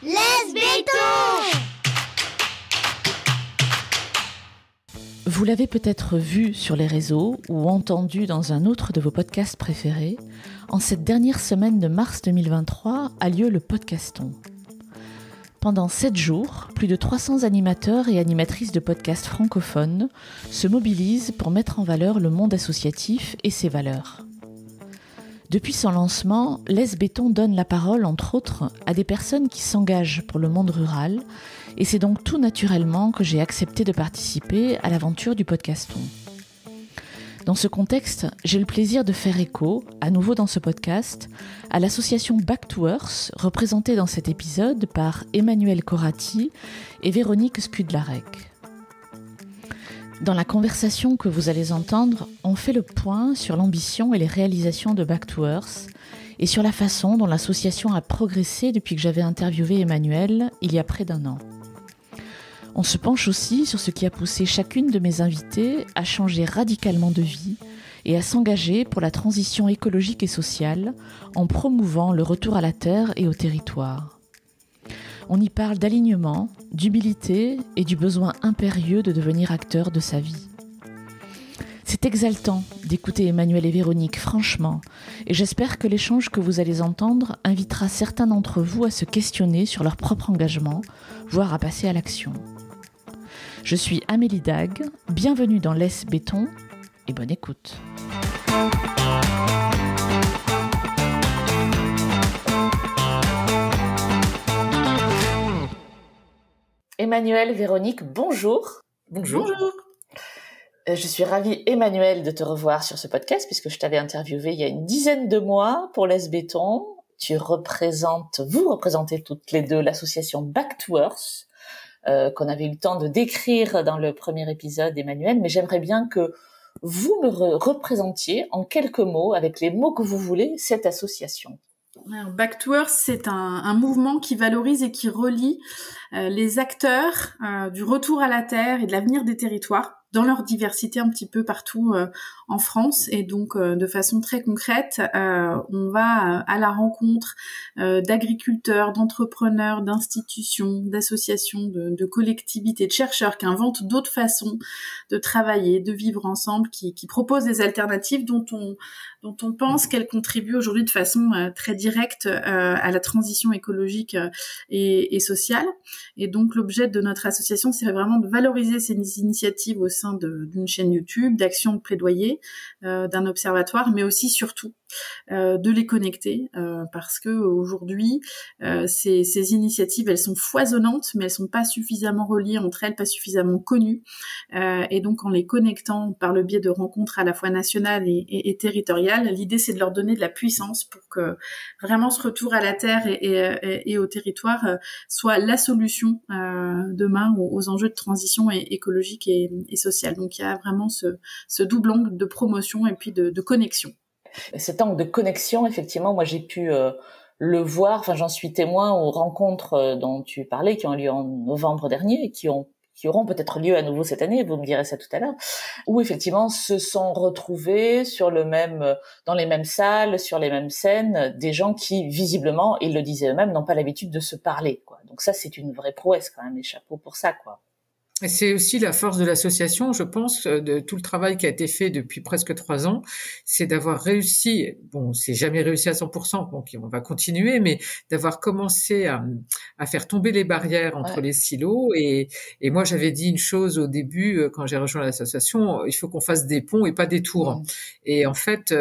Laisse béton! Vous l'avez peut-être vu sur les réseaux ou entendu dans un autre de vos podcasts préférés, en cette dernière semaine de mars 2023 a lieu le Podcaston. Pendant 7 jours, plus de 300 animateurs et animatrices de podcasts francophones se mobilisent pour mettre en valeur le monde associatif et ses valeurs. Depuis son lancement, Laisse béton donne la parole, entre autres, à des personnes qui s'engagent pour le monde rural, et c'est donc tout naturellement que j'ai accepté de participer à l'aventure du Podcaston. Dans ce contexte, j'ai le plaisir de faire écho, à nouveau dans ce podcast, à l'association Back to Earth, représentée dans cet épisode par Emmanuelle Corati et Véronique Skudlarek. Dans la conversation que vous allez entendre, on fait le point sur l'ambition et les réalisations de Back to Earth et sur la façon dont l'association a progressé depuis que j'avais interviewé Emmanuelle il y a près d'1 an. On se penche aussi sur ce qui a poussé chacune de mes invitées à changer radicalement de vie et à s'engager pour la transition écologique et sociale en promouvant le retour à la terre et au territoire. On y parle d'alignement, d'humilité et du besoin impérieux de devenir acteur de sa vie. C'est exaltant d'écouter Emmanuelle et Véronique, franchement, et j'espère que l'échange que vous allez entendre invitera certains d'entre vous à se questionner sur leur propre engagement, voire à passer à l'action. Je suis Amélie Dag, bienvenue dans Laisse béton et bonne écoute. Emmanuelle, Véronique, bonjour. Bonjour. Je suis ravie, Emmanuelle, de te revoir sur ce podcast puisque je t'avais interviewé il y a une dizaine de mois pour Laisse béton. Vous représentez toutes les deux l'association Back to Earth, qu'on avait eu le temps de décrire dans le premier épisode, Emmanuelle, mais j'aimerais bien que vous me représentiez en quelques mots, avec les mots que vous voulez, cette association. Alors, Back to Earth, c'est un mouvement qui valorise et qui relie les acteurs du retour à la terre et de l'avenir des territoires dans leur diversité un petit peu partout en France. Et donc, de façon très concrète, on va à la rencontre d'agriculteurs, d'entrepreneurs, d'institutions, d'associations, de collectivités, de chercheurs qui inventent d'autres façons de travailler, de vivre ensemble, qui proposent des alternatives dont on pense qu'elles contribuent aujourd'hui de façon très directe à la transition écologique et sociale. Et donc, l'objet de notre association, c'est vraiment de valoriser ces initiatives au sein d'une chaîne YouTube, d'actions de plaidoyer, d'un observatoire, mais aussi, surtout, de les connecter, parce que aujourd'hui, ces initiatives, elles sont foisonnantes, mais elles sont pas suffisamment reliées entre elles, pas suffisamment connues. Et donc, en les connectant par le biais de rencontres à la fois nationales et territoriales, l'idée, c'est de leur donner de la puissance pour que vraiment ce retour à la terre et au territoire soit la solution demain aux enjeux de transition écologique et sociale. Donc, il y a vraiment ce double angle de promotion et puis de connexion. Cet angle de connexion, effectivement, moi j'ai pu le voir, j'en suis témoin aux rencontres dont tu parlais, qui ont lieu en novembre dernier et qui auront peut-être lieu à nouveau cette année, vous me direz ça tout à l'heure, où effectivement se sont retrouvés dans les mêmes salles, sur les mêmes scènes, des gens qui visiblement, ils le disaient eux-mêmes, n'ont pas l'habitude de se parler, quoi. Donc ça, c'est une vraie prouesse quand même, et chapeau pour ça, quoi. Et c'est aussi la force de l'association, je pense, de tout le travail qui a été fait depuis presque 3 ans, c'est d'avoir réussi, c'est jamais réussi à 100%, donc on va continuer, mais d'avoir commencé à faire tomber les barrières entre les silos. Et moi, j'avais dit une chose au début, quand j'ai rejoint l'association, il faut qu'on fasse des ponts et pas des tours. Et en fait,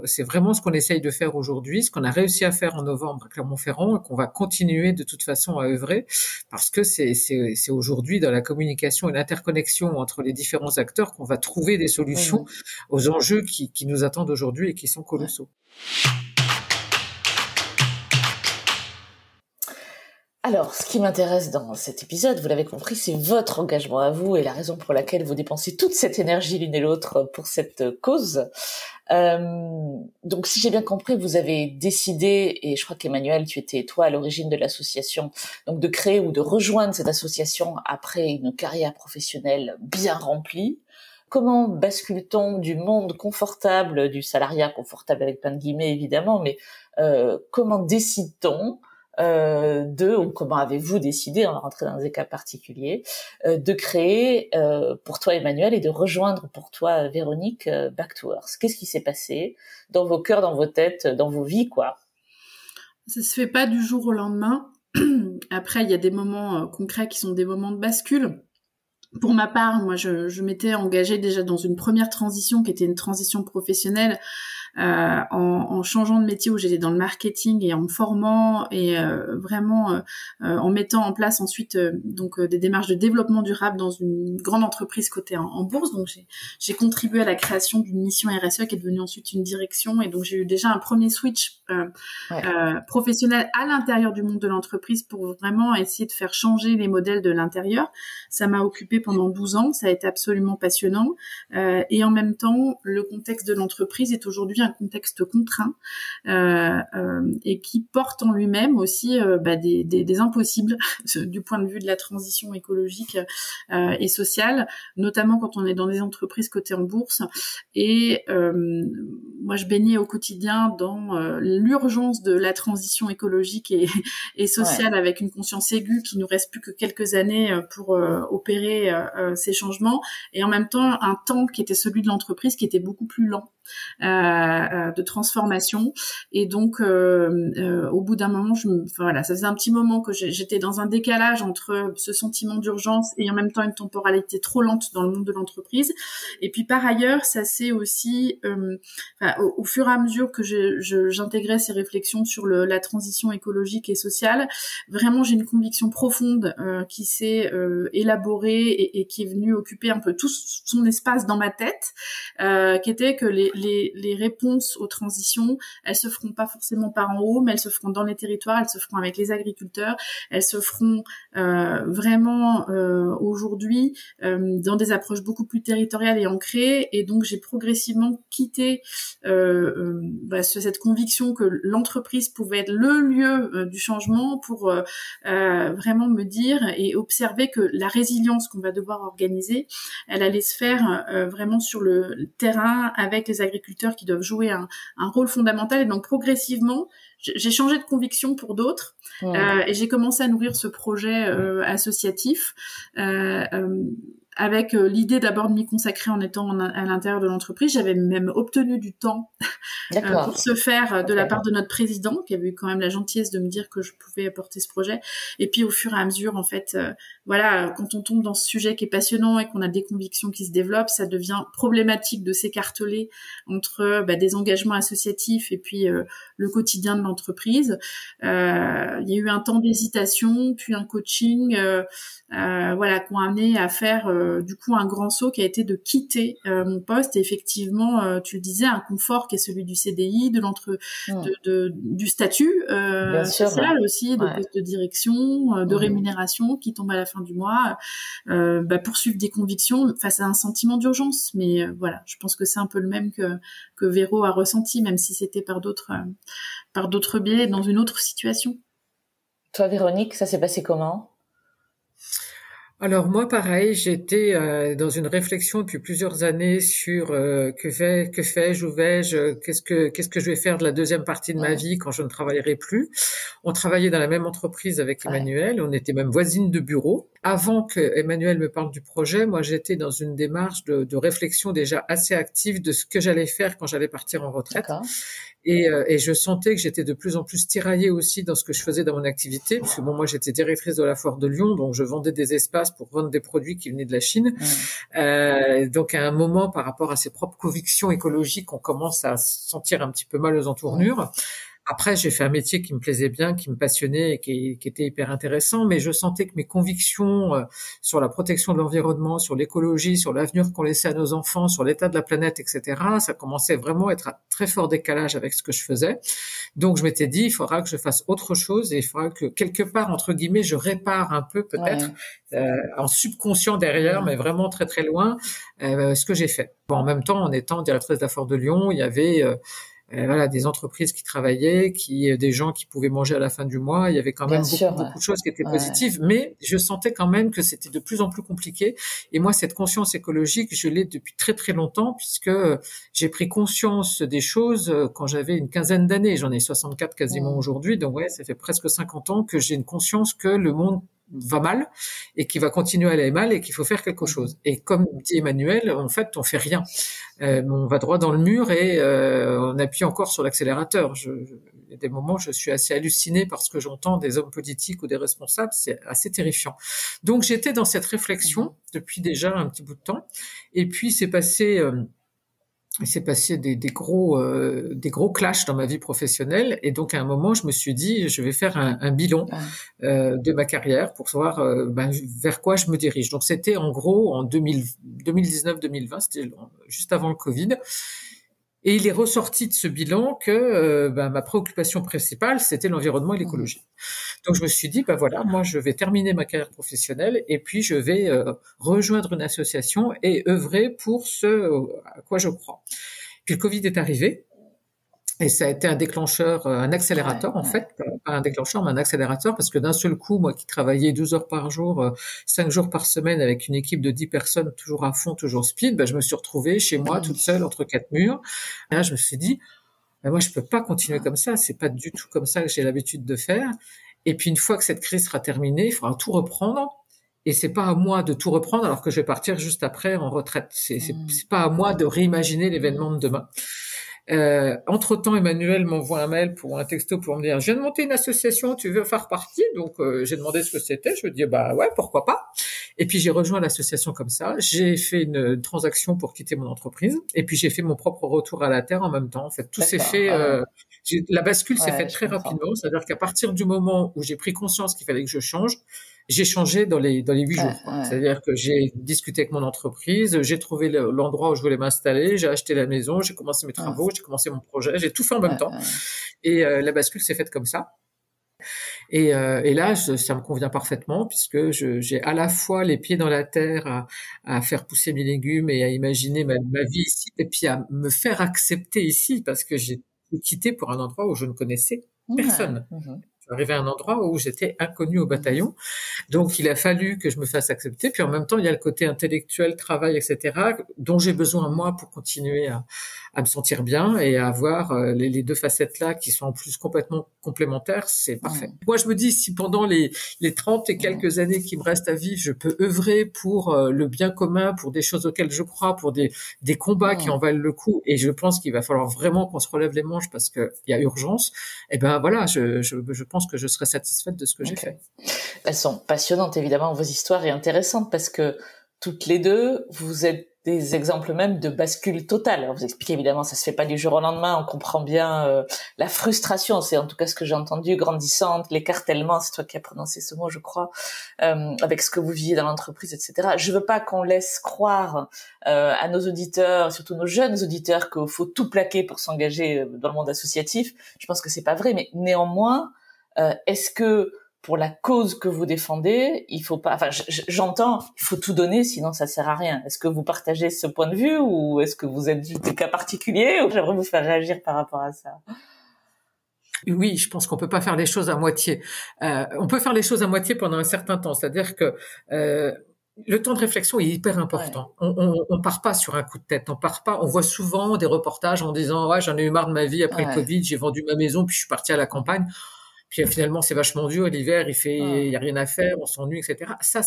c'est vraiment ce qu'on essaye de faire aujourd'hui, ce qu'on a réussi à faire en novembre à Clermont-Ferrand, et qu'on va continuer de toute façon à œuvrer, parce que c'est aujourd'hui dans la communication et l'interconnexion entre les différents acteurs qu'on va trouver des solutions aux enjeux qui nous attendent aujourd'hui et qui sont colossaux. Alors, ce qui m'intéresse dans cet épisode, vous l'avez compris, c'est votre engagement à vous et la raison pour laquelle vous dépensez toute cette énergie l'une et l'autre pour cette cause. Donc, si j'ai bien compris, vous avez décidé, et je crois qu'Emmanuelle, tu étais toi à l'origine de l'association, donc de créer ou de rejoindre cette association après une carrière professionnelle bien remplie. Comment bascule-t-on du monde confortable, du salariat confortable avec plein de guillemets évidemment, mais comment décide-t-on comment avez-vous décidé, on va rentrer dans des cas particuliers, de créer pour toi Emmanuel et de rejoindre pour toi Véronique Back to Earth? Qu'est-ce qui s'est passé dans vos cœurs, dans vos têtes, dans vos vies, quoi? Ça se fait pas du jour au lendemain. Après, il y a des moments concrets qui sont des moments de bascule. Pour ma part, moi, je m'étais engagée déjà dans une première transition qui était une transition professionnelle en changeant de métier, où j'étais dans le marketing, et en me formant et vraiment en mettant en place ensuite des démarches de développement durable dans une grande entreprise cotée en bourse. Donc j'ai contribué à la création d'une mission RSE qui est devenue ensuite une direction, et donc j'ai eu déjà un premier switch professionnel à l'intérieur du monde de l'entreprise pour vraiment essayer de faire changer les modèles de l'intérieur. Ça m'a occupée pendant 12 ans, ça a été absolument passionnant, et en même temps le contexte de l'entreprise est aujourd'hui un contexte contraint et qui porte en lui-même aussi des impossibles du point de vue de la transition écologique et sociale, notamment quand on est dans des entreprises cotées en bourse. Et moi, je baignais au quotidien dans l'urgence de la transition écologique et sociale, avec une conscience aiguë qu'il nous reste plus que quelques années pour opérer ces changements, et en même temps un temps qui était celui de l'entreprise qui était beaucoup plus lent de transformation. Et donc au bout d'un moment, ça faisait un petit moment que j'étais dans un décalage entre ce sentiment d'urgence et en même temps une temporalité trop lente dans le monde de l'entreprise. Et puis par ailleurs, ça c'est aussi au fur et à mesure que j'intégrais ces réflexions sur la transition écologique et sociale, vraiment j'ai une conviction profonde qui s'est élaborée et qui est venue occuper un peu tout son espace dans ma tête, qui était que les réponses aux transitions, elles se feront pas forcément par en haut, mais elles se feront dans les territoires, elles se feront avec les agriculteurs, elles se feront vraiment aujourd'hui dans des approches beaucoup plus territoriales et ancrées. Et donc j'ai progressivement quitté cette conviction que l'entreprise pouvait être le lieu du changement pour vraiment me dire et observer que la résilience qu'on va devoir organiser, elle allait se faire vraiment sur le terrain avec les agriculteurs qui doivent jouer un rôle fondamental. Et donc progressivement, j'ai changé de conviction pour d'autres et j'ai commencé à nourrir ce projet associatif avec l'idée d'abord de m'y consacrer en étant à l'intérieur de l'entreprise. J'avais même obtenu du temps pour ce faire de la part de notre président, qui avait eu quand même la gentillesse de me dire que je pouvais porter ce projet. Et puis au fur et à mesure, en fait, quand on tombe dans ce sujet qui est passionnant et qu'on a des convictions qui se développent, ça devient problématique de s'écarteler entre des engagements associatifs et puis le quotidien de l'entreprise. Il y a eu un temps d'hésitation, puis un coaching, qui m'ont amené à faire du coup un grand saut qui a été de quitter mon poste. Et effectivement, tu le disais, un confort qui est celui du CDI, du statut social aussi, de poste de direction, de rémunération qui tombe à la fin du mois, poursuivre des convictions face à un sentiment d'urgence. Mais je pense que c'est un peu le même que Véro a ressenti, même si c'était par d'autres biais, dans une autre situation. Toi, Véronique, ça s'est passé comment ? Alors moi, pareil, j'étais dans une réflexion depuis plusieurs années sur que fais-je, où vais-je, qu'est-ce que je vais faire de la deuxième partie de ma vie quand je ne travaillerai plus. On travaillait dans la même entreprise avec Emmanuel, on était même voisines de bureau. Avant que Emmanuel me parle du projet, moi j'étais dans une démarche de réflexion déjà assez active de ce que j'allais faire quand j'allais partir en retraite. D'accord. Et je sentais que j'étais de plus en plus tiraillée aussi dans ce que je faisais dans mon activité, parce que moi j'étais directrice de la foire de Lyon, donc je vendais des espaces pour vendre des produits qui venaient de la Chine. Donc à un moment, par rapport à ses propres convictions écologiques, on commence à se sentir un petit peu mal aux entournures. Après, j'ai fait un métier qui me plaisait bien, qui me passionnait et qui était hyper intéressant, mais je sentais que mes convictions sur la protection de l'environnement, sur l'écologie, sur l'avenir qu'on laissait à nos enfants, sur l'état de la planète, etc., ça commençait vraiment à être à très fort décalage avec ce que je faisais. Donc, je m'étais dit, il faudra que je fasse autre chose et il faudra que, quelque part, entre guillemets, je répare un peu, peut-être, en subconscient derrière, mais vraiment très, très loin, ce que j'ai fait. Bon, en même temps, en étant directrice de la foire de Lyon, il y avait voilà, des entreprises qui travaillaient, des gens qui pouvaient manger à la fin du mois. Il y avait quand même beaucoup de choses qui étaient positives, mais je sentais quand même que c'était de plus en plus compliqué. Et moi, cette conscience écologique, je l'ai depuis très très longtemps, puisque j'ai pris conscience des choses quand j'avais une quinzaine d'années. J'en ai 64 quasiment aujourd'hui, donc ouais, ça fait presque 50 ans que j'ai une conscience que le monde va mal et qu'il va continuer à aller mal et qu'il faut faire quelque chose. Et comme dit Emmanuel, en fait, on fait rien. On va droit dans le mur et on appuie encore sur l'accélérateur. Il y a des moments où je suis assez hallucinée par ce que j'entends des hommes politiques ou des responsables. C'est assez terrifiant. Donc, j'étais dans cette réflexion depuis déjà un petit bout de temps. Et puis, c'est passé des gros clashs dans ma vie professionnelle, et donc à un moment je me suis dit je vais faire un bilan de ma carrière pour savoir vers quoi je me dirige. Donc c'était en gros en 2019-2020, c'était juste avant le Covid. Et il est ressorti de ce bilan que ma préoccupation principale, c'était l'environnement et l'écologie. Donc je me suis dit, voilà, moi je vais terminer ma carrière professionnelle et puis je vais rejoindre une association et œuvrer pour ce à quoi je crois. Puis le Covid est arrivé. Et ça a été un déclencheur, un accélérateur en fait, pas un déclencheur mais un accélérateur, parce que d'un seul coup, moi qui travaillais 12 heures par jour, 5 jours par semaine avec une équipe de 10 personnes, toujours à fond, toujours speed, je me suis retrouvée chez moi toute seule entre 4 murs. Et là, je me suis dit, moi je peux pas continuer comme ça, c'est pas du tout comme ça que j'ai l'habitude de faire. Et puis une fois que cette crise sera terminée, il faudra tout reprendre. Et c'est pas à moi de tout reprendre alors que je vais partir juste après en retraite. C'est pas à moi de réimaginer l'événement de demain. Entre-temps, Emmanuel m'envoie un mail ou un texto pour me dire « Je viens de monter une association, tu veux faire partie ?» Donc, j'ai demandé ce que c'était. Je me dis « Ouais, pourquoi pas ?» Et puis, j'ai rejoint l'association comme ça. J'ai fait une transaction pour quitter mon entreprise. Et puis, j'ai fait mon propre retour à la terre en même temps. En fait, tout s'est fait... la bascule s'est faite très rapidement. C'est-à-dire qu'à partir du moment où j'ai pris conscience qu'il fallait que je change, j'ai changé dans les 8 jours. C'est-à-dire que j'ai discuté avec mon entreprise, j'ai trouvé l'endroit où je voulais m'installer, j'ai acheté la maison, j'ai commencé mes travaux, j'ai commencé mon projet, j'ai tout fait en même temps. Et la bascule s'est faite comme ça. Et là, ça me convient parfaitement puisque j'ai à la fois les pieds dans la terre à faire pousser mes légumes et à imaginer ma vie ici, et puis à me faire accepter ici parce que j'ai quitté pour un endroit où je ne connaissais personne. Arrivé à un endroit où j'étais inconnue au bataillon. Donc, il a fallu que je me fasse accepter. Puis, en même temps, il y a le côté intellectuel, travail, etc., dont j'ai besoin, moi, pour continuer à me sentir bien et à avoir les deux facettes-là qui sont en plus complètement complémentaires. C'est parfait. Moi, je me dis, si pendant les 30 et quelques années qui me restent à vivre, je peux œuvrer pour le bien commun, pour des choses auxquelles je crois, pour des combats qui en valent le coup, et je pense qu'il va falloir vraiment qu'on se relève les manches parce qu'il y a urgence, et voilà, je pense que je serai satisfaite de ce que j'ai fait. Elles sont passionnantes, évidemment, vos histoires, et intéressantes parce que toutes les deux, vous êtes des exemples même de bascule totale. Alors, vous expliquez évidemment, ça se fait pas du jour au lendemain, on comprend bien la frustration, c'est en tout cas ce que j'ai entendu, grandissante, l'écartèlement, c'est toi qui as prononcé ce mot, je crois, avec ce que vous viviez dans l'entreprise, etc. Je veux pas qu'on laisse croire à nos auditeurs, surtout nos jeunes auditeurs, qu'il faut tout plaquer pour s'engager dans le monde associatif. Je pense que c'est pas vrai, mais néanmoins, est-ce que pour la cause que vous défendez, il faut pas, j'entends, il faut tout donner, sinon ça sert à rien. Est-ce que vous partagez ce point de vue ou est-ce que vous êtes des cas particuliers, ou j'aimerais vous faire réagir par rapport à ça? Oui, je pense qu'on peut pas faire les choses à moitié. On peut faire les choses à moitié pendant un certain temps, c'est-à-dire que le temps de réflexion est hyper important. On part pas sur un coup de tête. On voit souvent des reportages en disant j'en ai eu marre de ma vie après le Covid, j'ai vendu ma maison puis je suis parti à la campagne. Puis finalement, c'est vachement dur. L'hiver, il y a rien à faire, on s'ennuie, etc. Ça,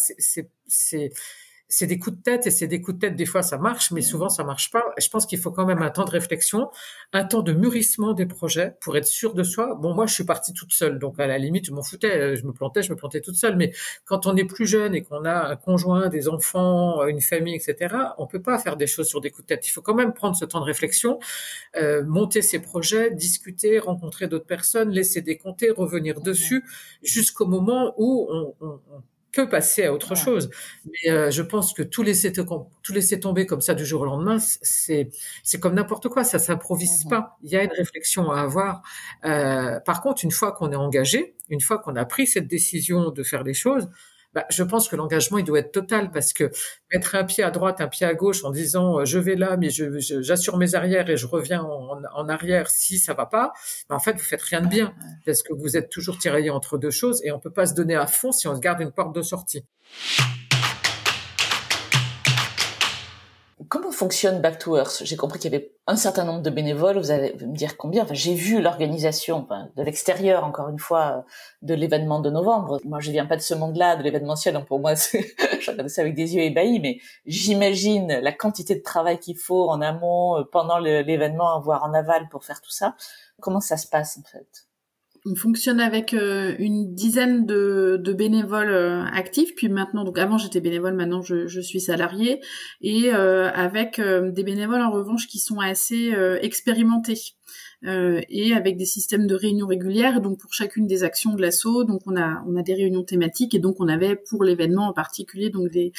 c'est des coups de tête, et c'est des coups de tête. Des fois, ça marche, mais souvent, ça marche pas. Je pense qu'il faut quand même un temps de réflexion, un temps de mûrissement des projets pour être sûr de soi. Bon, moi, je suis partie toute seule, donc à la limite, je m'en foutais. Je me plantais toute seule. Mais quand on est plus jeune et qu'on a un conjoint, des enfants, une famille, etc., on peut pas faire des choses sur des coups de tête. Il faut quand même prendre ce temps de réflexion, monter ses projets, discuter, rencontrer d'autres personnes, laisser décompter, revenir dessus, jusqu'au moment où on peut passer à autre chose. Mais je pense que tout laisser tomber comme ça du jour au lendemain, c'est comme n'importe quoi, ça s'improvise pas. Il y a une réflexion à avoir. Par contre, une fois qu'on est engagé, une fois qu'on a pris cette décision de faire les choses, je pense que l'engagement, il doit être total, parce que mettre un pied à droite, un pied à gauche en disant je vais là, mais j'assure mes arrières et je reviens en arrière si ça va pas, en fait, vous faites rien de bien, parce que vous êtes toujours tiraillé entre deux choses et on peut pas se donner à fond si on se garde une porte de sortie. Comment fonctionne Back to Earth? J'ai compris qu'il y avait un certain nombre de bénévoles. Vous allez me dire combien. Enfin, j'ai vu l'organisation de l'extérieur, encore une fois, de l'événement de novembre. Moi, je viens pas de ce monde-là, de l'événementiel, donc pour moi, je regarde ça avec des yeux ébahis, mais j'imagine la quantité de travail qu'il faut en amont, pendant l'événement, voire en aval pour faire tout ça. Comment ça se passe, en fait? On fonctionne avec une dizaine de bénévoles actifs. Puis maintenant, donc avant j'étais bénévole, maintenant je suis salariée, et avec des bénévoles en revanche qui sont assez expérimentés. Et avec des systèmes de réunions régulières, donc pour chacune des actions de l'asso, donc on a des réunions thématiques, et donc on avait pour l'événement en particulier donc des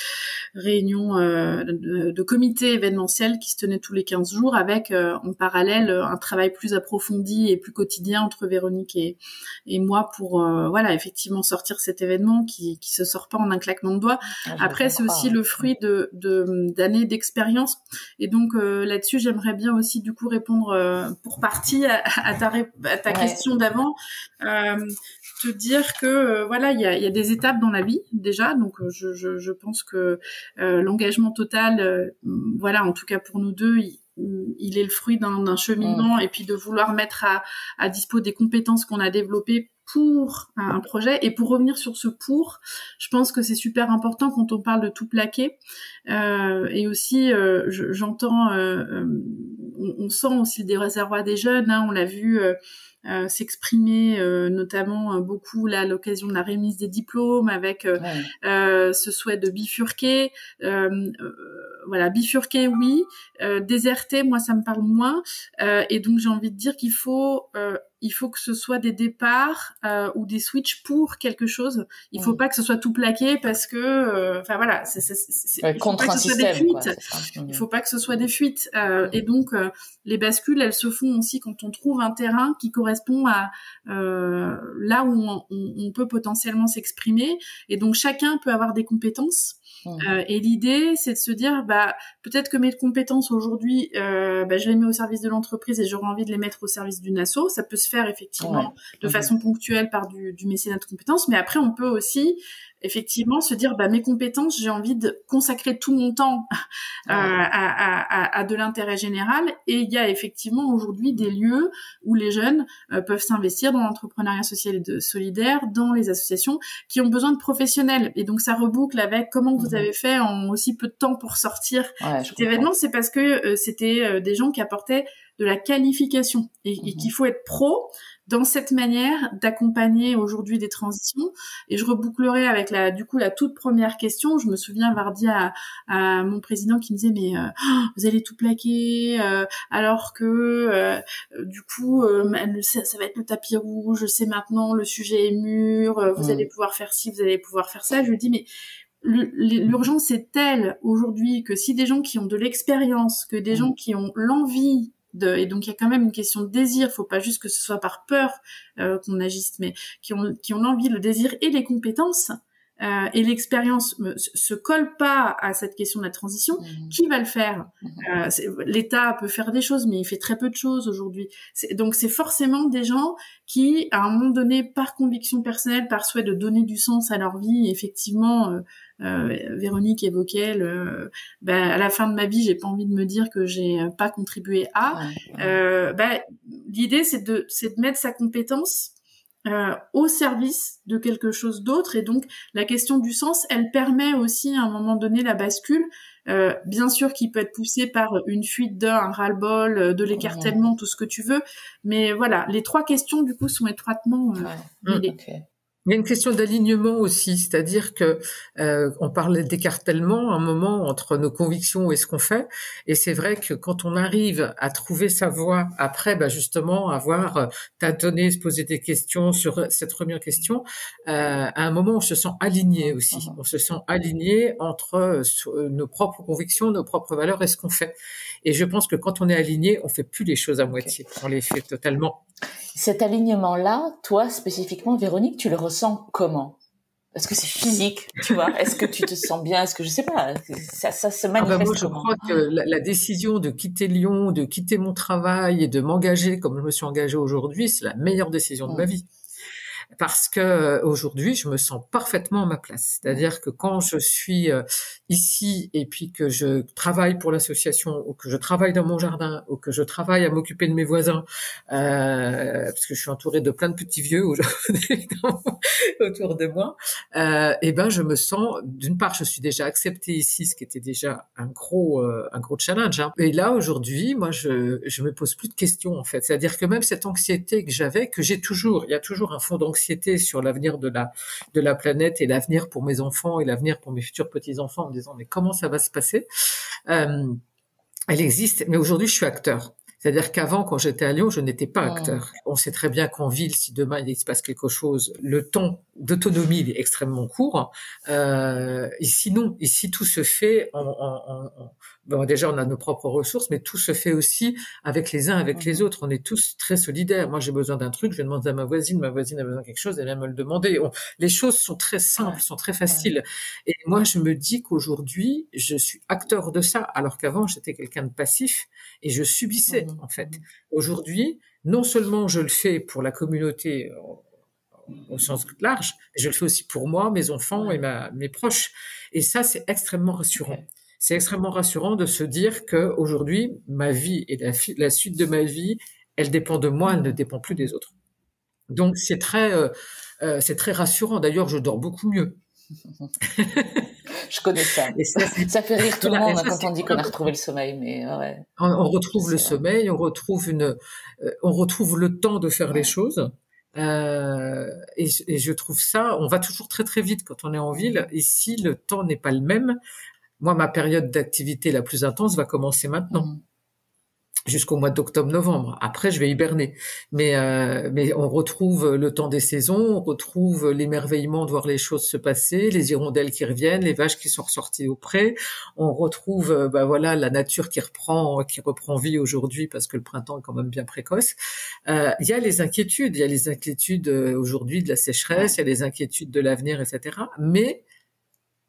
réunions de comité événementiel qui se tenaient tous les 15 jours, avec en parallèle un travail plus approfondi et plus quotidien entre Véronique et moi pour effectivement sortir cet événement qui se sort pas en un claquement de doigts. Après c'est aussi le fruit d'années d'expérience, et donc là-dessus j'aimerais bien aussi du coup répondre pour partie à ta question d'avant, te dire que il y a des étapes dans la vie déjà, donc je pense que l'engagement total, en tout cas pour nous deux, il est le fruit d'un cheminement, et puis de vouloir mettre à dispo des compétences qu'on a développées pour un projet. Et pour revenir sur ce je pense que c'est super important quand on parle de tout plaquer, et aussi j'entends on sent aussi des réservoirs des jeunes, on l'a vu s'exprimer notamment beaucoup là à l'occasion de la remise des diplômes, avec ce souhait de bifurquer, bifurquer oui, déserter moi ça me parle moins, et donc j'ai envie de dire qu'il faut que ce soit des départs ou des switches pour quelque chose. Il faut pas que ce soit tout plaqué, parce que c'est contre un système, il faut pas que ce soit des fuites, et donc les bascules elles se font aussi quand on trouve un terrain qui correspond à là où on peut potentiellement s'exprimer, et donc chacun peut avoir des compétences. Et l'idée, c'est de se dire, peut-être que mes compétences aujourd'hui, je les mets au service de l'entreprise et j'aurais envie de les mettre au service d'une asso. Ça peut se faire effectivement de façon ponctuelle par du mécénat de compétences, mais après on peut aussi effectivement se dire, mes compétences, j'ai envie de consacrer tout mon temps à de l'intérêt général. Et il y a effectivement aujourd'hui des lieux où les jeunes peuvent s'investir dans l'entrepreneuriat social et solidaire, dans les associations qui ont besoin de professionnels. Et donc ça reboucle avec comment vous avez fait en aussi peu de temps pour sortir cet événement. C'est parce que c'était des gens qui apportaient de la qualification, et qu'il faut être pro dans cette manière d'accompagner aujourd'hui des transitions. Et je rebouclerai avec la toute première question. Je me souviens avoir dit à mon président qui me disait vous allez tout plaquer, alors que ça va être le tapis rouge, je sais maintenant, le sujet est mûr, vous allez pouvoir faire ci, vous allez pouvoir faire ça. Je lui dis mais l'urgence est telle aujourd'hui que si des gens qui ont de l'expérience, que des gens qui ont l'envie et donc il y a quand même une question de désir, faut pas juste que ce soit par peur qu'on agisse, mais qui ont l'envie, le désir et les compétences et l'expérience se collent pas à cette question de la transition, qui va le faire? L'État peut faire des choses, mais il fait très peu de choses aujourd'hui. Donc c'est forcément des gens qui, à un moment donné, par conviction personnelle, par souhait de donner du sens à leur vie, effectivement, Véronique évoquait à la fin de ma vie, j'ai pas envie de me dire que j'ai pas contribué à. L'idée c'est de mettre sa compétence au service de quelque chose d'autre, et donc la question du sens, elle permet aussi à un moment donné la bascule, bien sûr qui peut être poussée par une fuite un ras-le-bol, de l'écartèlement, tout ce que tu veux, mais voilà, les trois questions du coup sont étroitement liées. Il y a une question d'alignement aussi, c'est-à-dire que on parlait d'écartèlement à un moment entre nos convictions et ce qu'on fait, et c'est vrai que quand on arrive à trouver sa voie après, justement avoir tâtonné, se poser des questions sur cette première question, à un moment on se sent aligné aussi, on se sent aligné entre nos propres convictions, nos propres valeurs et ce qu'on fait. Et je pense que quand on est aligné, on fait plus les choses à moitié, on les fait totalement. Cet alignement-là, toi spécifiquement, Véronique, tu le ressens comment? Est-ce que c'est physique, tu vois? Est-ce que tu te sens bien? Est-ce que je sais pas, ça se manifeste Moi, je comment? crois que la décision de quitter Lyon, de quitter mon travail et de m'engager comme je me suis engagée aujourd'hui, c'est la meilleure décision de ma vie. Parce que aujourd'hui, je me sens parfaitement à ma place. C'est-à-dire que quand je suis ici et puis que je travaille pour l'association ou que je travaille dans mon jardin ou que je travaille à m'occuper de mes voisins, parce que je suis entourée de plein de petits vieux aujourd'hui autour de moi, et ben je me sens, d'une part, je suis déjà acceptée ici, ce qui était déjà un gros challenge. Hein. Et là aujourd'hui, moi, je me pose plus de questions en fait. C'est-à-dire que même cette anxiété que j'avais, que j'ai toujours, il y a toujours un fond d'anxiété sur l'avenir de la planète et l'avenir pour mes enfants et l'avenir pour mes futurs petits-enfants en me disant mais comment ça va se passer, elle existe, mais aujourd'hui je suis acteur. C'est-à-dire qu'avant, quand j'étais à Lyon, je n'étais pas acteur. On sait très bien qu'en ville, si demain il se passe quelque chose, le temps d'autonomie il est extrêmement court. Ici, non. Ici, tout se fait bon, déjà, on a nos propres ressources, mais tout se fait aussi avec les uns, avec les autres. On est tous très solidaires. Moi, j'ai besoin d'un truc, je vais demander à ma voisine a besoin de quelque chose, elle vient me le demander. Les choses sont très simples, sont très faciles. Et moi, je me dis qu'aujourd'hui, je suis acteur de ça, alors qu'avant, j'étais quelqu'un de passif et je subissais, en fait. Aujourd'hui, non seulement je le fais pour la communauté au sens large, mais je le fais aussi pour moi, mes enfants et mes proches. Et ça, c'est extrêmement rassurant. C'est extrêmement rassurant de se dire que aujourd'hui, ma vie et la suite de ma vie, elle dépend de moi, elle ne dépend plus des autres. Donc c'est très rassurant. D'ailleurs, je dors beaucoup mieux. Je connais ça. Et ça fait rire tout le monde quand on dit qu'on a retrouvé le sommeil, mais ouais. On retrouve le sommeil, on retrouve le temps de faire les choses. Et je trouve ça, on va toujours très très vite quand on est en ville. Ici, le temps n'est pas le même. Moi, ma période d'activité la plus intense va commencer maintenant, jusqu'au mois d'octobre-novembre. Après, je vais hiberner. Mais on retrouve le temps des saisons, on retrouve l'émerveillement de voir les choses se passer, les hirondelles qui reviennent, les vaches qui sont ressorties au pré. On retrouve, la nature qui reprend vie aujourd'hui parce que le printemps est quand même bien précoce. Il y a les inquiétudes aujourd'hui de la sécheresse, il y a les inquiétudes de l'avenir, etc. Mais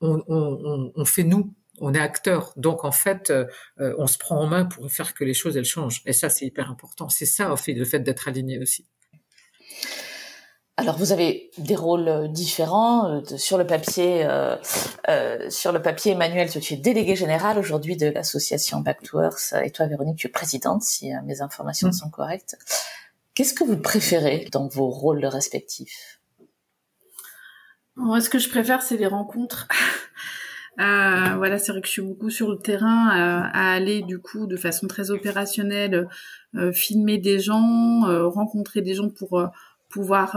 on fait nous. On est acteur, donc en fait, on se prend en main pour faire que les choses elles changent. Et ça, c'est hyper important. C'est ça, en fait, le fait d'être aligné aussi. Alors, vous avez des rôles différents sur le papier. Emmanuel, tu es délégué général aujourd'hui de l'association Back to Earth, et toi, Véronique, tu es présidente, si mes informations sont correctes. Qu'est-ce que vous préférez dans vos rôles respectifs? Moi, ce que je préfère, c'est les rencontres. C'est vrai que je suis beaucoup sur le terrain à aller du coup de façon très opérationnelle, filmer des gens, rencontrer des gens pour pouvoir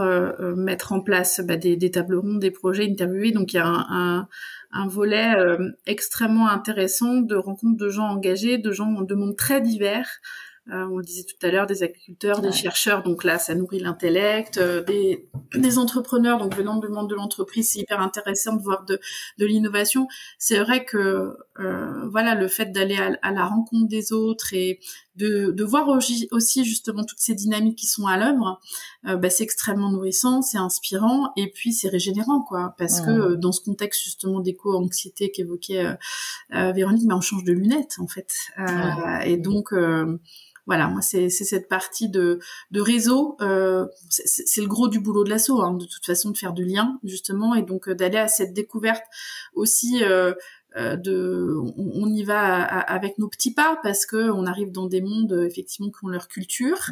mettre en place des tables rondes, des projets, interviewer. Donc il y a un volet extrêmement intéressant de rencontres de gens engagés, de gens de mondes très divers. On le disait tout à l'heure, des agriculteurs, des chercheurs, donc là, ça nourrit l'intellect, des entrepreneurs, donc venant du monde de l'entreprise, c'est hyper intéressant de voir de l'innovation. C'est vrai que le fait d'aller à la rencontre des autres et de voir aussi justement toutes ces dynamiques qui sont à l'œuvre, c'est extrêmement nourrissant, c'est inspirant et puis c'est régénérant, quoi, parce que dans ce contexte justement d'éco-anxiété qu'évoquait Véronique, on change de lunettes en fait, et donc moi c'est cette partie de réseau, c'est le gros du boulot de l'asso, de toute façon, de faire du lien justement, et donc d'aller à cette découverte aussi. On y va avec nos petits pas parce que on arrive dans des mondes effectivement qui ont leur culture.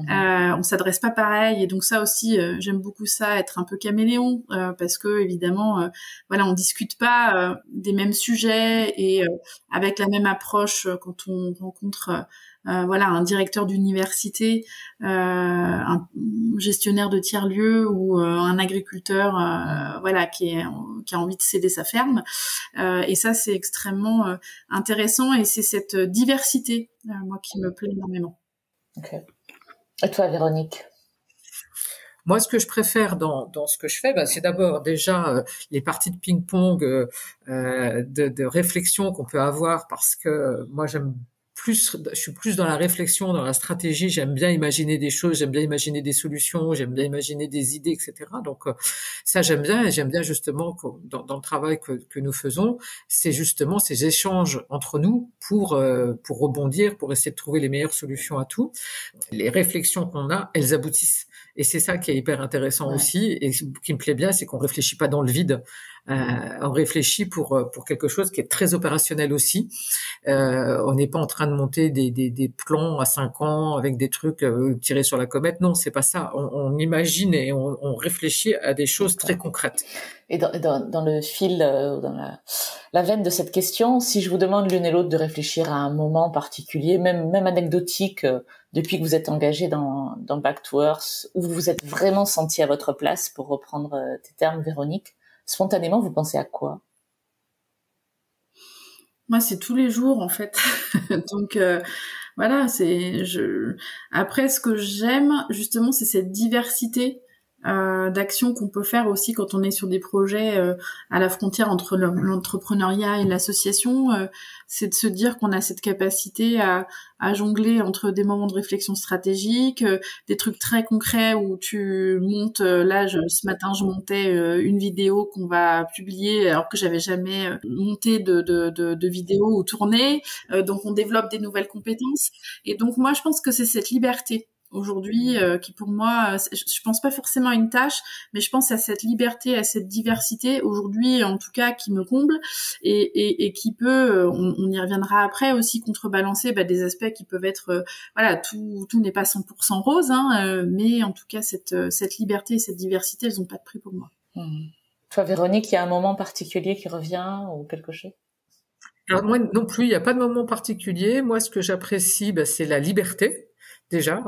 On s'adresse pas pareil, et donc ça aussi j'aime beaucoup ça, être un peu caméléon, parce que évidemment on discute pas des mêmes sujets et avec la même approche quand on rencontre un directeur d'université, un gestionnaire de tiers-lieux ou un agriculteur qui a envie de céder sa ferme, et ça c'est extrêmement intéressant, et c'est cette diversité moi qui me plaît énormément. Okay. Et toi, Véronique? Moi, ce que je préfère dans ce que je fais, c'est d'abord déjà les parties de ping-pong, de réflexion qu'on peut avoir, parce que moi j'aime suis plus dans la réflexion, dans la stratégie. J'aime bien imaginer des choses, j'aime bien imaginer des solutions, j'aime bien imaginer des idées, etc. Donc ça j'aime bien, et j'aime bien justement que dans le travail que nous faisons, c'est justement ces échanges entre nous pour rebondir, pour essayer de trouver les meilleures solutions à tout. Les réflexions qu'on a, elles aboutissent. Et c'est ça qui est hyper intéressant aussi, et qui me plaît bien, c'est qu'on réfléchit pas dans le vide. On réfléchit pour quelque chose qui est très opérationnel aussi. On n'est pas en train de monter des plans à 5 ans avec des trucs tirés sur la comète. Non, c'est pas ça. On imagine et on réfléchit à des choses très concrètes. Et dans le fil, dans la veine de cette question, si je vous demande l'une et l'autre de réfléchir à un moment particulier, même anecdotique, depuis que vous êtes engagé dans Back to Earth, où vous vous êtes vraiment senti à votre place, pour reprendre tes termes, Véronique, spontanément, vous pensez à quoi? Moi, c'est tous les jours, en fait. Donc, voilà, après, ce que j'aime, justement, c'est cette diversité d'actions qu'on peut faire aussi quand on est sur des projets à la frontière entre l'entrepreneuriat et l'association. C'est de se dire qu'on a cette capacité à jongler entre des moments de réflexion stratégique, des trucs très concrets où tu montes. Ce matin, je montais une vidéo qu'on va publier alors que j'avais jamais monté de vidéo ou tourné. Donc, on développe des nouvelles compétences. Et donc, moi, je pense que c'est cette liberté aujourd'hui qui pour moi, je pense pas forcément à une tâche, mais je pense à cette liberté, à cette diversité aujourd'hui, en tout cas, qui me comble et qui peut, on y reviendra après, aussi contrebalancer des aspects qui peuvent être, voilà, tout n'est pas 100% rose, mais en tout cas cette liberté et cette diversité, elles ont pas de prix pour moi. Toi, Véronique, il y a un moment particulier qui revient ou quelque chose? Alors moi non plus, il n'y a pas de moment particulier. Moi, ce que j'apprécie, c'est la liberté. Déjà,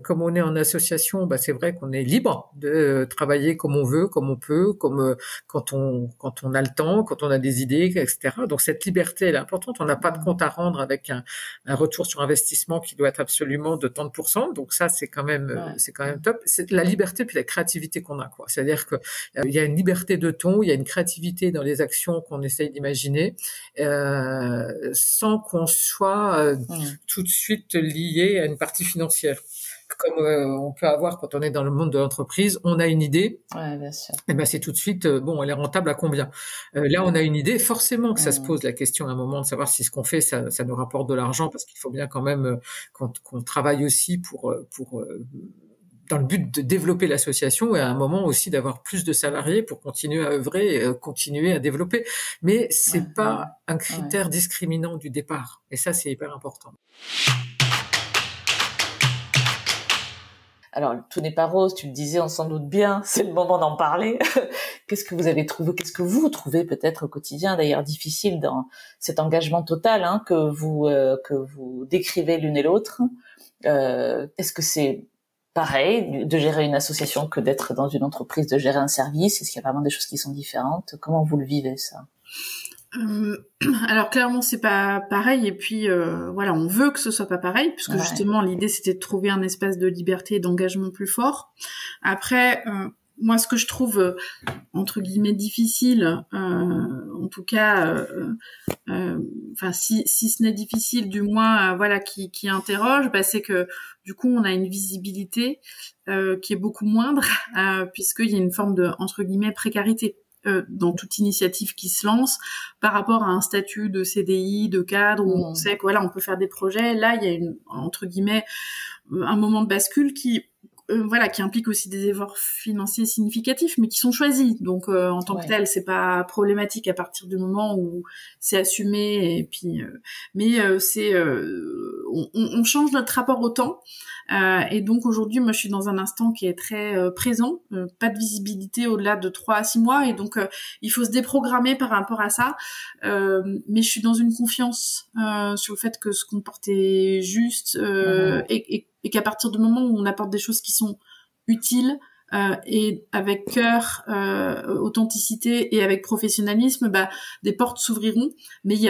comme on est en association, c'est vrai qu'on est libre de travailler comme on veut, comme on peut, comme quand on a le temps, quand on a des idées, etc. Donc cette liberté elle est importante. On n'a pas de compte à rendre avec un retour sur investissement qui doit être absolument de tant de %. Donc ça c'est quand même top. C'est la liberté puis la créativité qu'on a, quoi. C'est-à-dire que il y a une liberté de ton, il y a une créativité dans les actions qu'on essaye d'imaginer, sans qu'on soit tout de suite lié à une partie financière, comme on peut avoir quand on est dans le monde de l'entreprise. On a une idée, bien sûr. Et c'est tout de suite elle est rentable à combien. Là on a une idée, forcément que ça se pose la question à un moment de savoir si ce qu'on fait ça nous rapporte de l'argent, parce qu'il faut bien quand même qu'on travaille aussi pour dans le but de développer l'association, et à un moment aussi d'avoir plus de salariés pour continuer à œuvrer, continuer à développer. Mais c'est pas un critère discriminant du départ, et ça c'est hyper important. Alors, tout n'est pas rose, tu le disais, on s'en doute bien, c'est le moment d'en parler. Qu'est-ce que vous avez trouvé, qu'est-ce que vous trouvez peut-être au quotidien, d'ailleurs difficile dans cet engagement total que vous décrivez l'une et l'autre? Est-ce que c'est pareil de gérer une association que d'être dans une entreprise, de gérer un service? Est-ce qu'il y a vraiment des choses qui sont différentes? Comment vous le vivez, ça? Alors clairement c'est pas pareil, et puis voilà, on veut que ce soit pas pareil, puisque justement l'idée c'était de trouver un espace de liberté et d'engagement plus fort. Après moi ce que je trouve entre guillemets difficile, en tout cas si ce n'est difficile, du moins qui interroge, c'est que du coup on a une visibilité qui est beaucoup moindre, puisqu'il y a une forme de entre guillemets précarité dans toute initiative qui se lance par rapport à un statut de CDI, de cadre, où on sait que on peut faire des projets. Là, il y a entre guillemets un moment de bascule qui implique aussi des efforts financiers significatifs, mais qui sont choisis. Donc en tant que tel, c'est pas problématique à partir du moment où c'est assumé. Et puis, on change notre rapport au temps. Et donc aujourd'hui, moi, je suis dans un instant qui est très présent, pas de visibilité au-delà de 3 à 6 mois, et donc il faut se déprogrammer par rapport à ça. Mais je suis dans une confiance sur le fait que ce qu'on porte est juste, et qu'à partir du moment où on apporte des choses qui sont utiles, et avec cœur, authenticité et avec professionnalisme, des portes s'ouvriront, mais il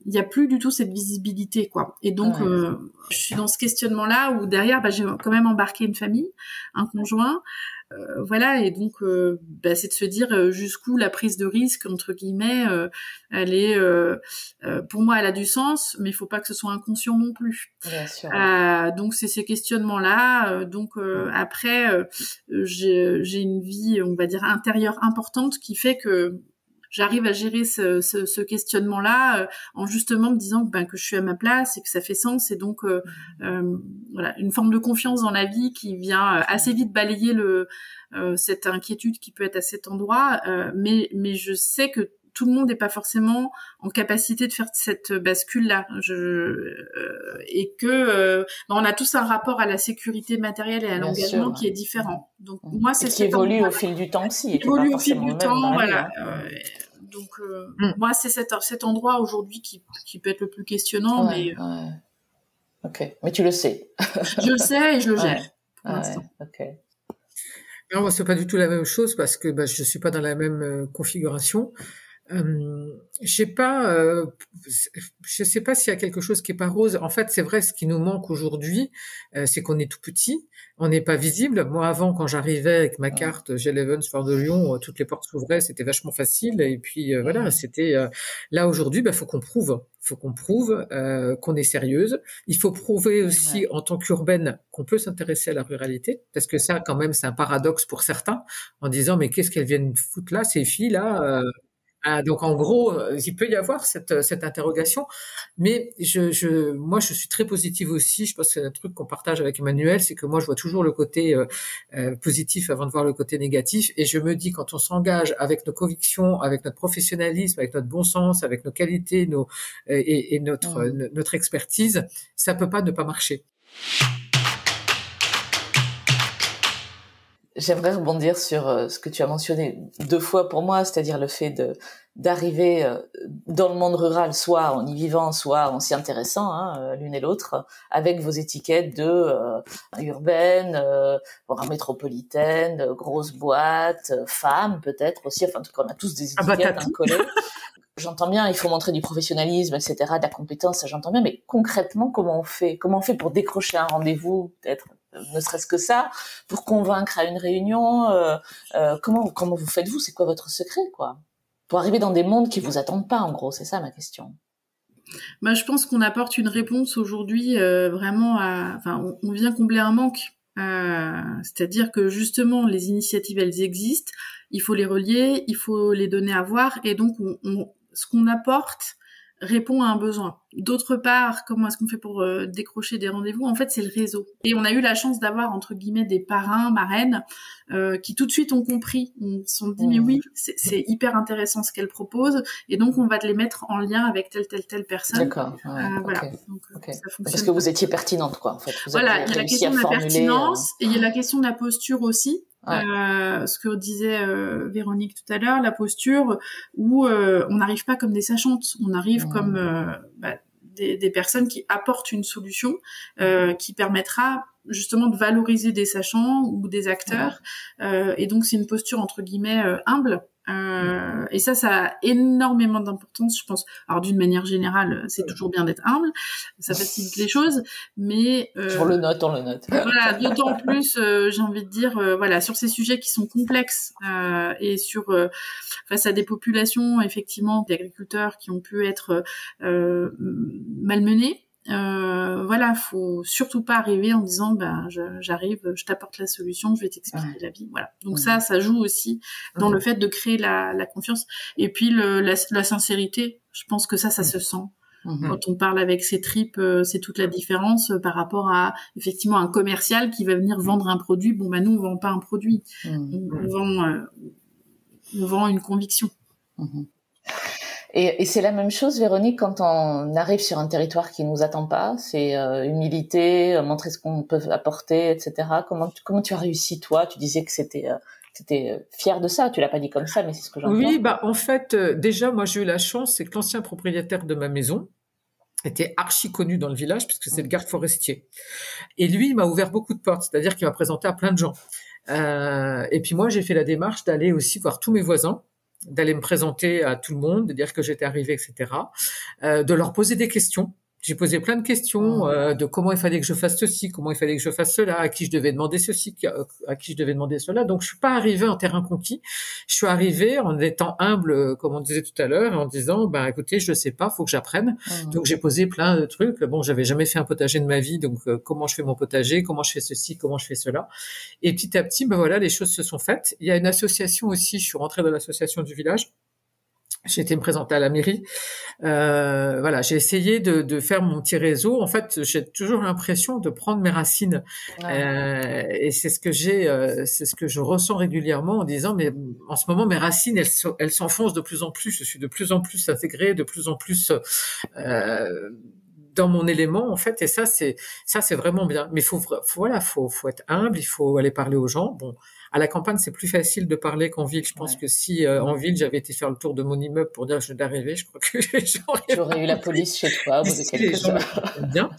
y a plus du tout cette visibilité, quoi. Et donc je suis dans ce questionnement là où derrière j'ai quand même embarqué une famille, un conjoint, voilà, et donc c'est de se dire jusqu'où la prise de risque entre guillemets, elle est, pour moi, elle a du sens, mais il faut pas que ce soit inconscient non plus. Bien sûr. Donc c'est ces questionnements-là. Après, j'ai une vie, on va dire, intérieure importante qui fait que j'arrive à gérer ce questionnement-là en justement me disant que je suis à ma place et que ça fait sens, et donc voilà, une forme de confiance dans la vie qui vient assez vite balayer cette inquiétude qui peut être à cet endroit, mais je sais que tout le monde n'est pas forcément en capacité de faire cette bascule-là, et que on a tous un rapport à la sécurité matérielle et à l'engagement qui est différent. Donc moi, c'est qui évolue au fil du temps aussi. Qui évolue au fil du temps, voilà. Donc moi, c'est cet endroit aujourd'hui qui peut être le plus questionnant, mais ok. Mais tu le sais. Je le sais et je le gère pour l'instant. Ok. Non, moi, c'est pas du tout la même chose parce que je suis pas dans la même configuration. Je sais pas s'il y a quelque chose qui est pas rose. En fait, c'est vrai, ce qui nous manque aujourd'hui, c'est qu'on est tout petit, on n'est pas visible. Moi, avant, quand j'arrivais avec ma carte G11 Fort de Lyon, toutes les portes s'ouvraient, c'était vachement facile. Et puis voilà, c'était là aujourd'hui, faut qu'on prouve qu'on est sérieuse. Il faut prouver aussi en tant qu'urbaine qu'on peut s'intéresser à la ruralité, parce que ça, quand même, c'est un paradoxe pour certains, en disant mais qu'est-ce qu'elles viennent foutre là, ces filles là. Donc en gros, il peut y avoir cette interrogation, mais moi je suis très positive aussi. Je pense que c'est un truc qu'on partage avec Emmanuel, c'est que moi je vois toujours le côté positif avant de voir le côté négatif, et je me dis quand on s'engage avec nos convictions, avec notre professionnalisme, avec notre bon sens, avec nos qualités, et notre expertise, ça peut pas ne pas marcher. J'aimerais rebondir sur ce que tu as mentionné 2 fois pour moi, c'est-à-dire le fait d'arriver dans le monde rural, soit en y vivant, soit en s'y intéressant, l'une et l'autre, avec vos étiquettes de urbaine, métropolitaine, grosse boîte, femme peut-être aussi, enfin en tout cas on a tous des étiquettes collées. J'entends bien, il faut montrer du professionnalisme, etc., de la compétence, ça j'entends bien, mais concrètement, comment on fait pour décrocher un rendez-vous, peut-être, ne serait-ce que ça, pour convaincre à une réunion, comment vous faites-vous, c'est quoi votre secret, quoi, pour arriver dans des mondes qui vous attendent pas, en gros, c'est ça ma question. Je pense qu'on apporte une réponse aujourd'hui vraiment on vient combler un manque. C'est-à-dire que justement les initiatives elles existent, il faut les relier, il faut les donner à voir, et donc ce qu'on apporte répond à un besoin. D'autre part, comment est-ce qu'on fait pour décrocher des rendez-vous ? En fait, c'est le réseau. Et on a eu la chance d'avoir, entre guillemets, des parrains, marraines, qui tout de suite ont compris. Ils se sont dit, mais oui, c'est hyper intéressant ce qu'elle propose, et donc on va te les mettre en lien avec telle personne. D'accord. Voilà. Donc, okay. ça fonctionne. Parce que vous étiez pertinente, quoi, en fait. Il y a la question de la pertinence, et il y a la question de la posture aussi. Ce que disait Véronique tout à l'heure, la posture où on n'arrive pas comme des sachantes, on arrive comme des personnes qui apportent une solution qui permettra justement de valoriser des sachants ou des acteurs, et donc c'est une posture entre guillemets humble. Et ça a énormément d'importance, je pense. Alors d'une manière générale, c'est toujours bien d'être humble, ça facilite les choses, mais on le note. Voilà, d'autant plus, j'ai envie de dire, sur ces sujets qui sont complexes et face à des populations effectivement d'agriculteurs qui ont pu être malmenés. Faut surtout pas arriver en disant j'arrive, je t'apporte la solution, je vais t'expliquer la vie. Voilà. Donc ça joue aussi dans le fait de créer la confiance, et puis la sincérité. Je pense que ça se sent. Quand on parle avec ses tripes, c'est toute la différence par rapport à effectivement un commercial qui va venir vendre un produit. Nous on vend pas un produit, on vend une conviction. Et c'est la même chose, Véronique, quand on arrive sur un territoire qui nous attend pas, c'est humilité, montrer ce qu'on peut apporter, etc. Comment tu as réussi, toi ? Tu disais que c'était fier de ça, tu l'as pas dit comme ça, mais c'est ce que j'entends. Oui, en fait, déjà, moi j'ai eu la chance, c'est que l'ancien propriétaire de ma maison était archi connu dans le village, puisque c'est le garde forestier. Et lui, il m'a ouvert beaucoup de portes, c'est-à-dire qu'il m'a présenté à plein de gens. Et puis moi, j'ai fait la démarche d'aller aussi voir tous mes voisins, d'aller me présenter à tout le monde, de dire que j'étais arrivée, etc., de leur poser des questions. J'ai posé plein de questions de comment il fallait que je fasse ceci, comment il fallait que je fasse cela, à qui je devais demander ceci, à qui je devais demander cela. Donc, je suis pas arrivée en terrain conquis. Je suis arrivée en étant humble, comme on disait tout à l'heure, et en disant, ben, écoutez, je sais pas, faut que j'apprenne. Donc, j'ai posé plein de trucs. Bon, j'avais jamais fait un potager de ma vie, donc comment je fais mon potager, comment je fais ceci, comment je fais cela. Et petit à petit, ben voilà, les choses se sont faites. Il y a une association aussi. Je suis rentrée dans l'association du village. J'ai été me présenter à la mairie. Voilà, j'ai essayé de faire mon petit réseau. En fait, j'ai toujours l'impression de prendre mes racines, et c'est ce que c'est ce que je ressens régulièrement en disant, mais en ce moment, mes racines, elles s'enfoncent de plus en plus. Je suis de plus en plus intégrée, de plus en plus dans mon élément, en fait. Et ça, c'est vraiment bien. Mais faut être humble. Il faut aller parler aux gens. Bon. À la campagne, c'est plus facile de parler qu'en ville. Je pense que si en ville, j'avais été faire le tour de mon immeuble pour dire que je venais d'arriver, je crois que j'aurais eu la police chez toi au bout de quelques gens bien.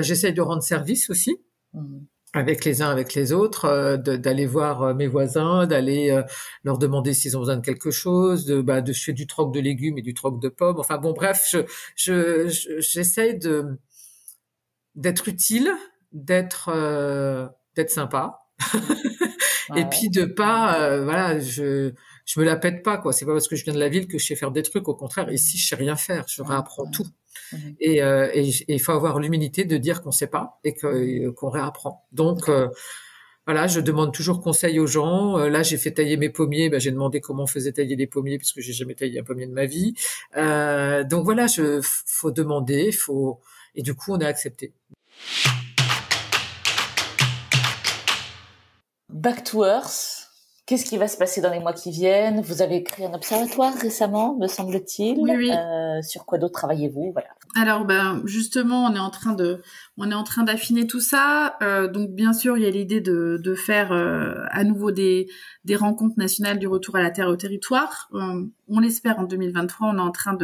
J'essaye de rendre service aussi. Avec les uns, avec les autres, d'aller voir mes voisins, d'aller leur demander s'ils ont besoin de quelque chose, de je fais du troc de légumes et du troc de pommes. Enfin bon, bref, j'essaye d'être utile, d'être sympa. Et puis de pas je me la pète pas, quoi. C'est pas parce que je viens de la ville que je sais faire des trucs. Au contraire, ici je sais rien faire, je réapprends tout. Et il faut avoir l'humilité de dire qu'on sait pas et qu'on réapprend. Donc voilà, je demande toujours conseil aux gens. Là, j'ai fait tailler mes pommiers. J'ai demandé comment on faisait tailler les pommiers parce que j'ai jamais taillé un pommier de ma vie. Donc voilà, faut demander, et du coup on a accepté. Back to Earth, qu'est-ce qui va se passer dans les mois qui viennent? Vous avez créé un observatoire récemment, me semble-t-il. Oui. Sur quoi d'autre travaillez-vous? Voilà. Alors justement, on est en train d'affiner tout ça. Donc bien sûr, il y a l'idée de faire à nouveau des rencontres nationales du retour à la terre et au territoire. On l'espère en 2023. On est en train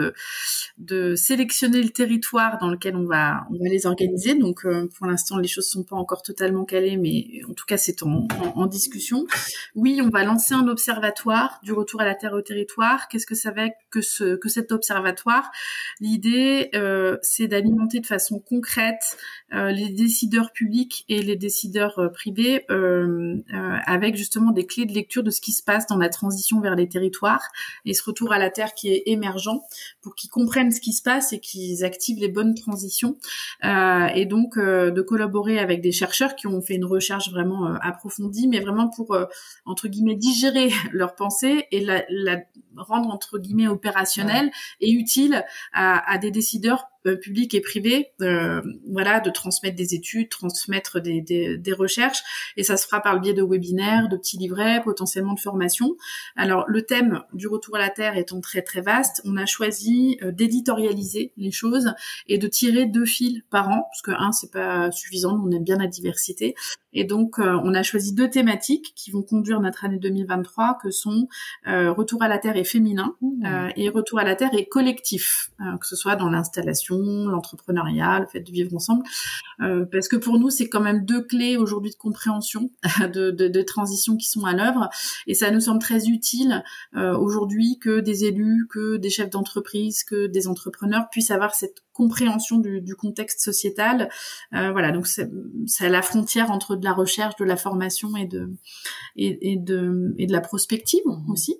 de sélectionner le territoire dans lequel on va les organiser. Donc pour l'instant, les choses sont pas encore totalement calées, mais en tout cas, c'est en discussion. Oui, on va lancer un observatoire du retour à la terre et au territoire. Qu'est-ce que ça va être que cet observatoire? L'idée, c'est d'alimenter de façon concrète les décideurs publics et les décideurs privés avec justement des clés de lecture de ce qui se passe dans la transition vers les territoires et ce retour à la terre qui est émergent pour qu'ils comprennent ce qui se passe et qu'ils activent les bonnes transitions et donc de collaborer avec des chercheurs qui ont fait une recherche vraiment approfondie mais vraiment pour entre guillemets digérer leurs pensées et la rendre entre guillemets opérationnelle et utile à des décideurs publics et privés, de transmettre des études, transmettre des recherches, et ça se fera par le biais de webinaires, de petits livrets, potentiellement de formations. Alors le thème du retour à la terre étant très très vaste, on a choisi d'éditorialiser les choses et de tirer 2 fils par an, parce que c'est pas suffisant, on aime bien la diversité, et donc on a choisi 2 thématiques qui vont conduire notre année 2023, que sont retour à la terre et féminin, et retour à la terre et collectif, que ce soit dans l'installation, l'entrepreneuriat, le fait de vivre ensemble, parce que pour nous c'est quand même 2 clés aujourd'hui de compréhension de transition qui sont à l'œuvre, et ça nous semble très utile aujourd'hui que des élus, que des chefs d'entreprise, que des entrepreneurs puissent avoir cette compréhension du contexte sociétal. Donc c'est à la frontière entre de la recherche, de la formation et de la prospective aussi.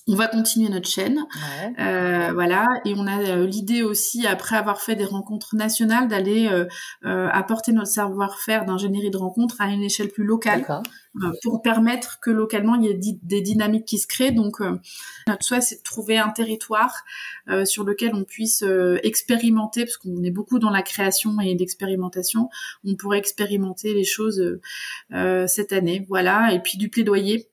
On va continuer notre chaîne, et on a l'idée aussi, après avoir fait des rencontres nationales, d'aller apporter notre savoir-faire d'ingénierie de rencontres à une échelle plus locale, pour permettre que localement il y ait des dynamiques qui se créent. Donc notre souhait, c'est de trouver un territoire sur lequel on puisse expérimenter, parce qu'on est beaucoup dans la création et l'expérimentation. On pourrait expérimenter les choses cette année, voilà. Et puis du plaidoyer.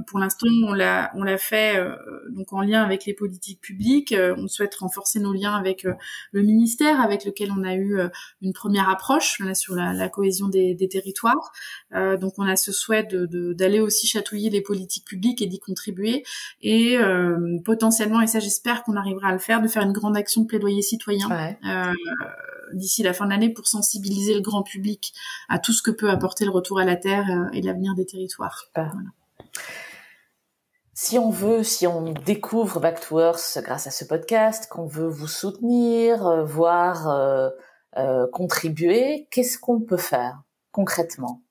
Pour l'instant, on l'a fait donc en lien avec les politiques publiques. On souhaite renforcer nos liens avec le ministère, avec lequel on a eu une première approche là, sur la cohésion des territoires. Donc on a ce souhait d'aller aussi chatouiller les politiques publiques et d'y contribuer, et potentiellement, et ça j'espère qu'on arrivera à le faire, de faire une grande action de plaidoyer citoyen d'ici la fin de l'année pour sensibiliser le grand public à tout ce que peut apporter le retour à la terre et l'avenir des territoires. Voilà. Si on découvre Back to Earth grâce à ce podcast, qu'on veut vous soutenir, voire contribuer, qu'est-ce qu'on peut faire concrètement?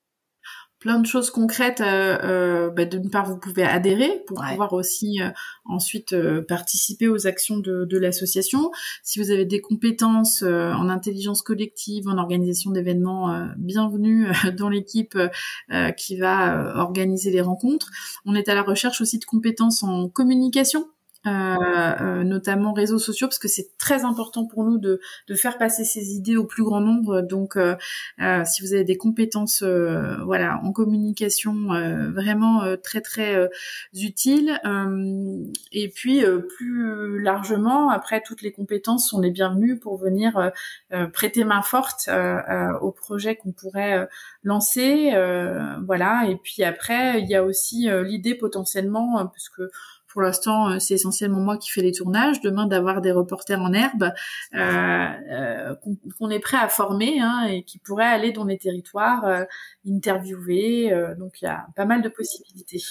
Plein de choses concrètes. D'une part, vous pouvez adhérer pour pouvoir aussi ensuite participer aux actions de l'association. Si vous avez des compétences en intelligence collective, en organisation d'événements, bienvenue dans l'équipe qui va organiser les rencontres. On est à la recherche aussi de compétences en communication. Notamment réseaux sociaux, parce que c'est très important pour nous de faire passer ces idées au plus grand nombre. Donc si vous avez des compétences en communication vraiment très très utiles, et puis plus largement, après, toutes les compétences sont les bienvenues pour venir prêter main forte au projet qu'on pourrait lancer, et puis après il y a aussi l'idée potentiellement, parce que pour l'instant, c'est essentiellement moi qui fais les tournages. Demain, d'avoir des reporters en herbe qu'on est prêt à former et qui pourraient aller dans les territoires, interviewer. Donc, il y a pas mal de possibilités.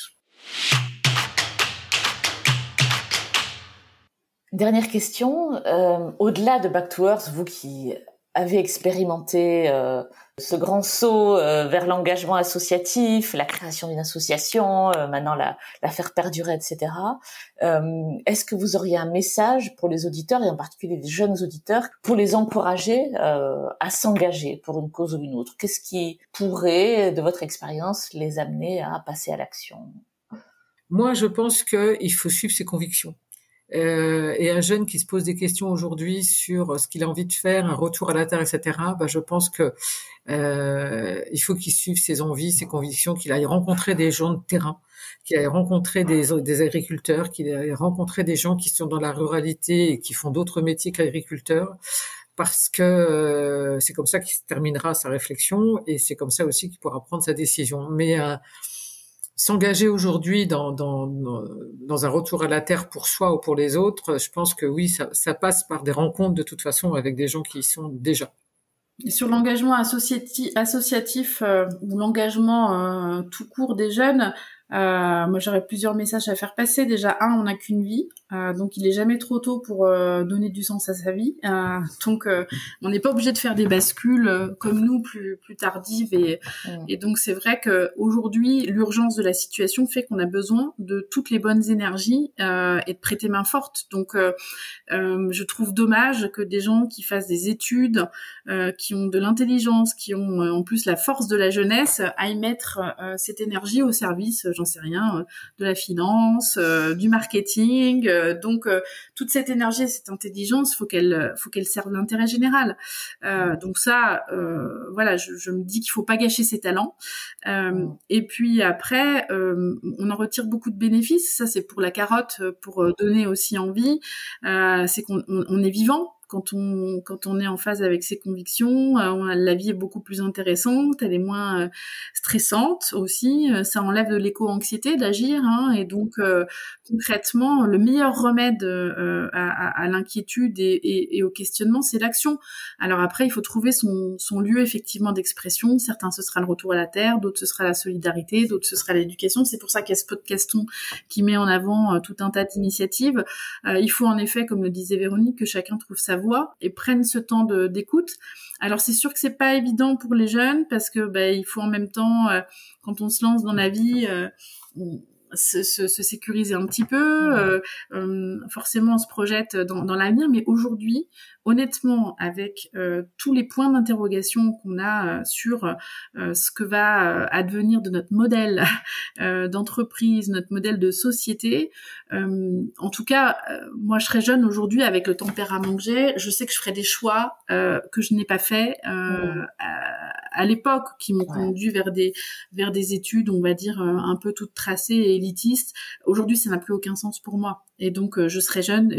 Dernière question. Au-delà de Back to Earth, vous qui avez expérimenté ce grand saut vers l'engagement associatif, la création d'une association, maintenant la faire perdurer, etc. Est-ce que vous auriez un message pour les auditeurs, et en particulier les jeunes auditeurs, pour les encourager à s'engager pour une cause ou une autre? Qu'est-ce qui pourrait, de votre expérience, les amener à passer à l'action? Moi, je pense qu'il faut suivre ses convictions. Et un jeune qui se pose des questions aujourd'hui sur ce qu'il a envie de faire, un retour à la terre, etc. Je pense que il faut qu'il suive ses envies, ses convictions, qu'il aille rencontrer des gens de terrain, qu'il aille rencontrer des agriculteurs, qu'il aille rencontrer des gens qui sont dans la ruralité et qui font d'autres métiers qu'agriculteurs, parce que c'est comme ça qu'il terminera sa réflexion et c'est comme ça aussi qu'il pourra prendre sa décision. Mais s'engager aujourd'hui dans un retour à la terre pour soi ou pour les autres, je pense que oui, ça passe par des rencontres de toute façon avec des gens qui y sont déjà. Et sur l'engagement associatif ou l'engagement tout court des jeunes, moi j'aurais plusieurs messages à faire passer. Déjà, on n'a qu'une vie, donc il est jamais trop tôt pour donner du sens à sa vie. Donc on n'est pas obligé de faire des bascules comme nous plus tardives et donc c'est vrai que aujourd'hui l'urgence de la situation fait qu'on a besoin de toutes les bonnes énergies et de prêter main forte. Donc je trouve dommage que des gens qui fassent des études, qui ont de l'intelligence, qui ont en plus la force de la jeunesse, aillent mettre cette énergie au service, j'en sais rien, de la finance, du marketing. Donc toute cette énergie, cette intelligence, faut qu'elle serve l'intérêt général. Donc ça, je me dis qu'il faut pas gâcher ses talents. Et puis après, on en retire beaucoup de bénéfices. Ça, c'est pour la carotte, pour donner aussi envie. C'est qu'on est vivant. Quand on est en phase avec ses convictions, la vie est beaucoup plus intéressante, elle est moins stressante aussi. Ça enlève de l'éco-anxiété d'agir, et donc concrètement, le meilleur remède à l'inquiétude et au questionnement, c'est l'action. Alors après, il faut trouver son lieu effectivement d'expression. Certains, ce sera le retour à la terre, d'autres, ce sera la solidarité, d'autres, ce sera l'éducation. C'est pour ça qu'il y a ce podcaston qui met en avant tout un tas d'initiatives. Il faut en effet, comme le disait Véronique, que chacun trouve sa voix et prenne ce temps d'écoute. Alors c'est sûr que c'est pas évident pour les jeunes parce que il faut en même temps, quand on se lance dans la vie, se sécuriser un petit peu. Forcément, on se projette dans l'avenir, mais aujourd'hui, honnêtement, avec tous les points d'interrogation qu'on a sur ce que va advenir de notre modèle d'entreprise, notre modèle de société, en tout cas, moi, je serais jeune aujourd'hui avec le tempérament que j'ai. Je sais que je ferai des choix que je n'ai pas fait à l'époque, qui m'ont conduit vers des études, on va dire, un peu toutes tracées et élitistes. Aujourd'hui, ça n'a plus aucun sens pour moi. Et donc, je serai jeune,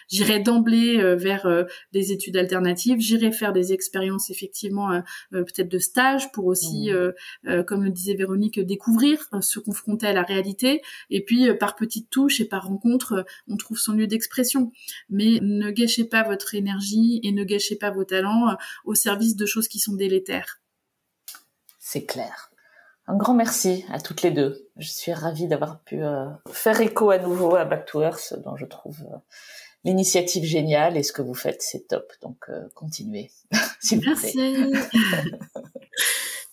j'irai d'emblée vers des études alternatives. J'irai faire des expériences, effectivement, peut-être de stage pour aussi, comme le disait Véronique, découvrir, se confronter à la réalité. Et puis, par petites touches et par rencontre, on trouve son lieu d'expression. Mais ne gâchez pas votre énergie et ne gâchez pas vos talents au service de choses qui sont délétères. C'est clair. Un grand merci à toutes les deux. Je suis ravie d'avoir pu faire écho à nouveau à Back to Earth, dont je trouve l'initiative géniale, et ce que vous faites, c'est top. Donc, continuez, s'il vous plaît. Merci.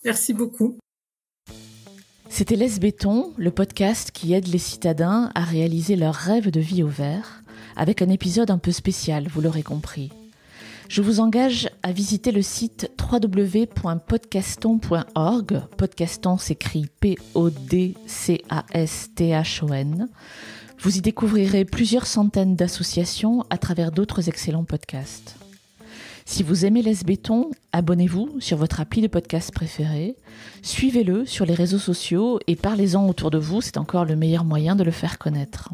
Merci beaucoup. C'était Laisse Béton, le podcast qui aide les citadins à réaliser leurs rêves de vie au vert, avec un épisode un peu spécial, vous l'aurez compris. Je vous engage à visiter le site www.podcaston.org. Podcaston s'écrit Podcaston. Vous y découvrirez plusieurs centaines d'associations à travers d'autres excellents podcasts. Si vous aimez Laisse Béton, abonnez-vous sur votre appli de podcast préféré, suivez-le sur les réseaux sociaux et parlez-en autour de vous, c'est encore le meilleur moyen de le faire connaître.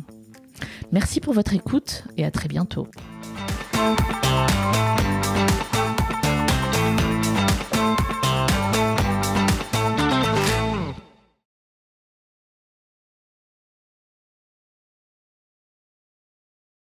Merci pour votre écoute et à très bientôt.